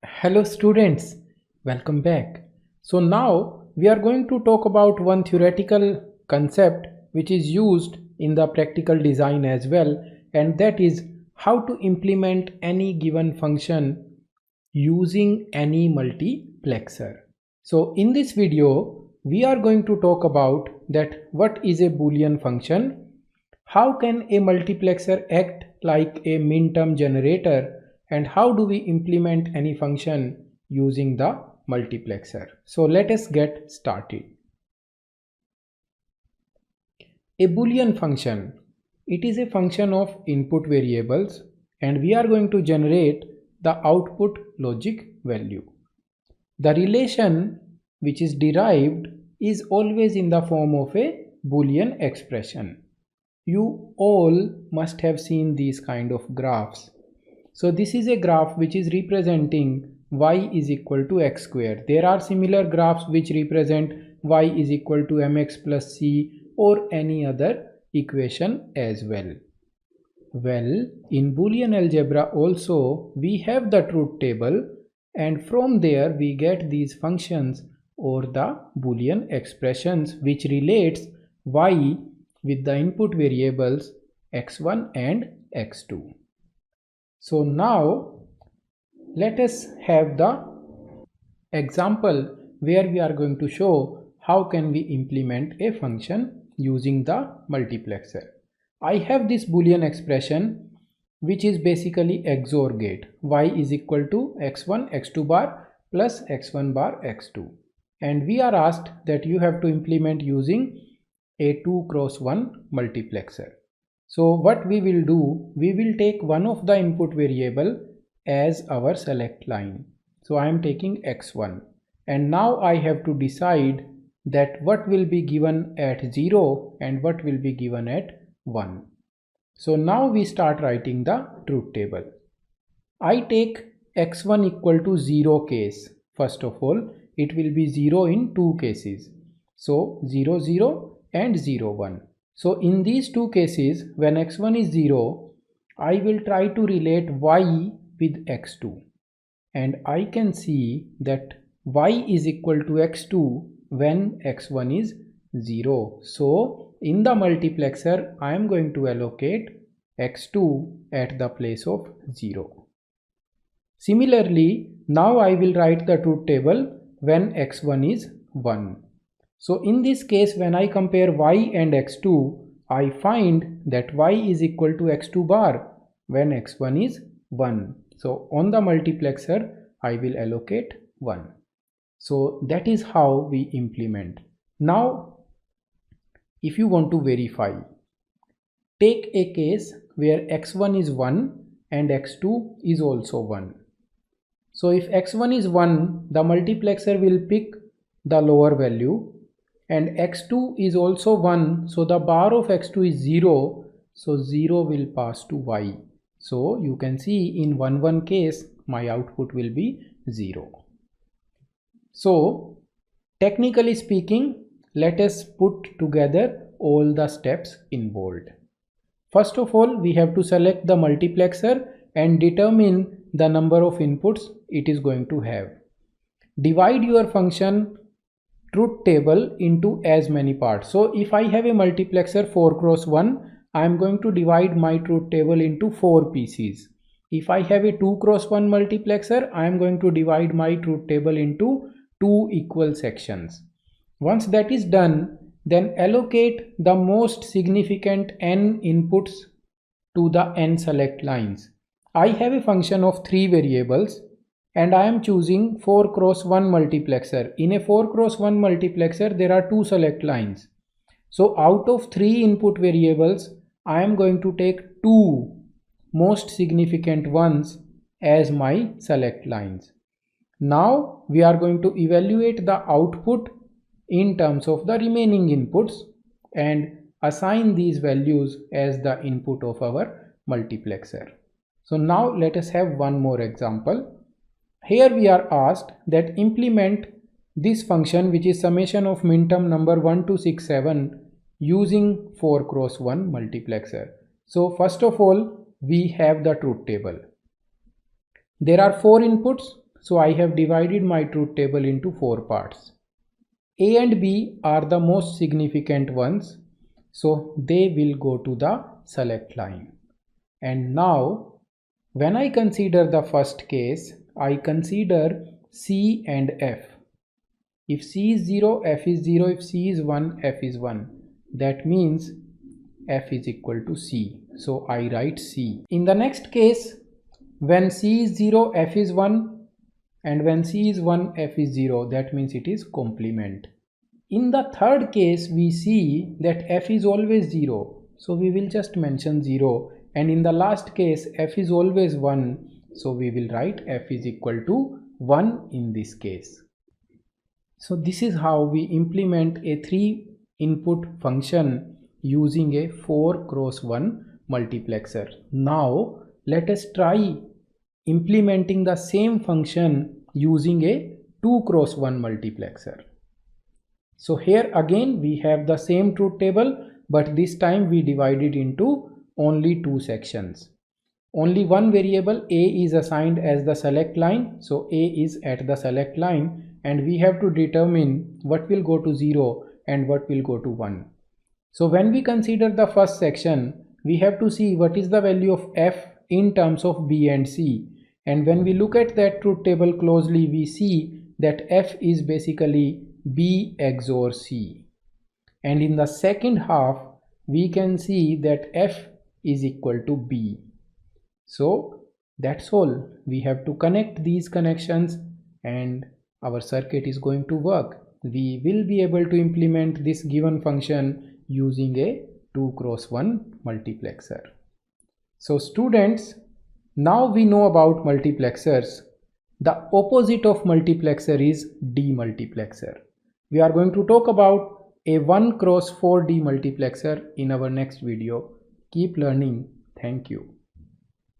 Hello students, welcome back. So now we are going to talk about one theoretical concept which is used in the practical design as well, and that is how to implement any given function using any multiplexer. So in this video we are going to talk about that what is a Boolean function, how can a multiplexer act like a minterm generator, and how do we implement any function using the multiplexer. So let us get started. A Boolean function, it is a function of input variables and we are going to generate the output logic value. The relation which is derived is always in the form of a Boolean expression. You all must have seen these kind of graphs. So this is a graph which is representing y is equal to x square. There are similar graphs which represent y is equal to mx plus c or any other equation as well. Well, in Boolean algebra also we have the truth table, and from there we get these functions or the Boolean expressions which relates y with the input variables x1 and x2. So now let us have the example where we are going to show how can we implement a function using the multiplexer. I have this Boolean expression which is basically XOR gate. Y is equal to x1 x2 bar plus x1 bar x2, and we are asked that you have to implement using a 2 cross 1 multiplexer. So what we will do, we will take one of the input variable as our select line. So I am taking x1, and now I have to decide that what will be given at 0 and what will be given at 1. So now we start writing the truth table. I take x1 equal to 0 case. First of all, it will be 0 in two cases. So 0 0 and 0 1. So in these two cases, when x1 is 0, I will try to relate y with x2, and I can see that y is equal to x2 when x1 is 0. So in the multiplexer I am going to allocate x2 at the place of 0. Similarly, now I will write the truth table when x1 is 1. So in this case, when I compare y and x2, I find that y is equal to x2 bar when x1 is 1. So on the multiplexer, I will allocate 1. So that is how we implement. Now, if you want to verify, take a case where x1 is 1 and x2 is also 1. So if x1 is 1, the multiplexer will pick the lower value, and x2 is also 1, so the bar of x2 is 0, so 0 will pass to y. So you can see in 1 1 case my output will be 0. So technically speaking, let us put together all the steps involved. First of all, we have to select the multiplexer and determine the number of inputs it is going to have. Divide your function truth table into as many parts. So if I have a multiplexer 4 cross 1, I am going to divide my truth table into 4 pieces. If I have a 2 cross 1 multiplexer, I am going to divide my truth table into 2 equal sections. Once that is done, then allocate the most significant n inputs to the n select lines. I have a function of 3 variables and I am choosing 4 cross 1 multiplexer. In a 4 cross 1 multiplexer, there are 2 select lines. So out of 3 input variables, I am going to take 2 most significant ones as my select lines. Now we are going to evaluate the output in terms of the remaining inputs and assign these values as the input of our multiplexer. So now let us have one more example. Here we are asked that implement this function which is summation of minterm number 1 to 6 7 using 4 cross 1 multiplexer. So first of all, we have the truth table. There are 4 inputs. So I have divided my truth table into 4 parts. A and B are the most significant ones, so they will go to the select line. And now when I consider the first case, I consider C and F. If C is 0, F is 0. If C is 1, F is 1. That means F is equal to C. So I write C. In the next case, when C is 0, F is 1. And when C is 1, F is 0. That means it is complement. In the third case, we see that F is always 0. So we will just mention 0. And in the last case, F is always 1. So we will write F is equal to 1 in this case. So this is how we implement a 3 input function using a 4 cross 1 multiplexer. Now let us try implementing the same function using a 2 cross 1 multiplexer. So here again we have the same truth table, but this time we divide it into only 2 sections. Only one variable A is assigned as the select line. So A is at the select line and we have to determine what will go to 0 and what will go to 1. So when we consider the first section, we have to see what is the value of F in terms of B and C. And when we look at that truth table closely, we see that F is basically B XOR C. And in the second half, we can see that F is equal to B. So that's all. We have to connect these connections and our circuit is going to work. We will be able to implement this given function using a 2 cross 1 multiplexer. So students, now we know about multiplexers. The opposite of multiplexer is demultiplexer. We are going to talk about a 1 cross 4 demultiplexer in our next video. Keep learning. Thank you.